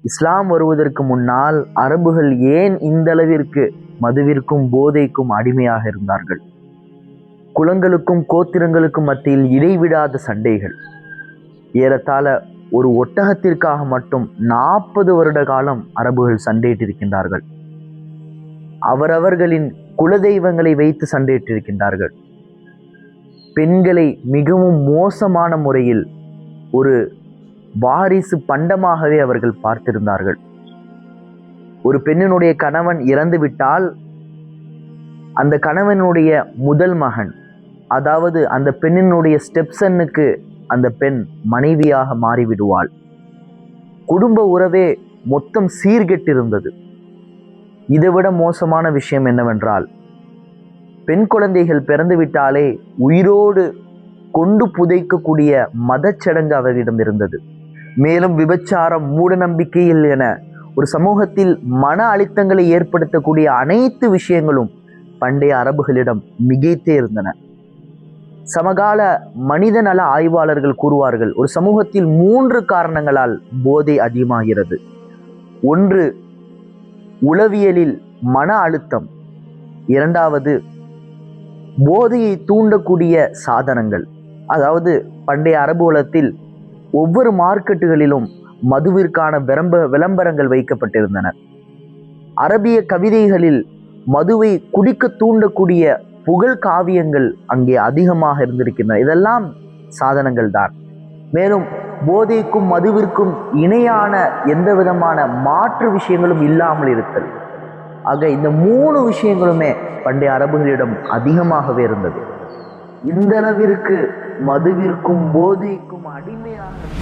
இஸ்லாம் வருவதற்கு முன்னால் அரபுகள் ஏன் இந்த அளவிற்கு மதுவிற்கும் போதைக்கும் அடிமையாக இருந்தார்கள்? குலங்களுக்கும் கோத்திரங்களுக்கும் மத்தியில் இடைவிடாத சண்டைகள். ஏறத்தாழ ஒரு ஒட்டகத்திற்காக மட்டும் 40 வருட காலம் அரபுகள் சண்டையிட்டிருக்கின்றார்கள். அவரவர்களின் குலதெய்வங்களை வைத்து சண்டையிட்டிருக்கின்றார்கள். பெண்களை மிகவும் மோசமான முறையில் ஒரு வாரிசு பண்டமாகவே அவர்கள் பார்த்திருந்தார்கள். ஒரு பெண்ணினுடைய கணவன் இறந்துவிட்டால் அந்த கணவனுடைய முதல் மகன், அதாவது அந்த பெண்ணினுடைய ஸ்டெப்சனுக்கு அந்த பெண் மனைவியாக மாறிவிடுவாள். குடும்ப உறவே மொத்தம் சீர்கெட்டிருந்தது. இதைவிட மோசமான விஷயம் என்னவென்றால், பெண் குழந்தைகள் பிறந்துவிட்டாலே உயிரோடு கொண்டு புதைக்கக்கூடிய மதச்சடங்கு அவர்களிடம் இருந்தது. மேலும் விபச்சாரம், மூட நம்பிக்கையில் என ஒரு சமூகத்தில் மன அழுத்தங்களை ஏற்படுத்தக்கூடிய அனைத்து விஷயங்களும் பண்டைய அரபுகளிடம் மிகைத்தே இருந்தன. சமகால மனித நல ஆய்வாளர்கள் கூறுவார்கள், ஒரு சமூகத்தில் 3 காரணங்களால் போதை அதிகமாகிறது. ஒன்று, உளவியலில் மன அழுத்தம். இரண்டாவது, போதையை தூண்டக்கூடிய சாதனங்கள். அதாவது பண்டைய அரபு உலகத்தில் ஒவ்வொரு மார்க்கெட்டுகளிலும் மதுவிற்கான விளம்பரங்கள் வைக்கப்பட்டிருந்தன. அரபிய கவிதைகளில் மதுவை குடிக்க தூண்டக்கூடிய புகழ் காவியங்கள் அங்கே அதிகமாக இருந்திருக்கின்றன. இதெல்லாம் சாதனங்கள் தான். மேலும் போதைக்கும் மதுவிற்கும் இணையான எந்த விதமான மாற்று விஷயங்களும் இல்லாமல் இருத்தல். ஆக இந்த 3 விஷயங்களுமே பண்டைய அரபுகளிடம் அதிகமாகவே இருந்தது. இந்த அளவிற்கு மதுவிற்கும் போதைக்கும் அடிமையாக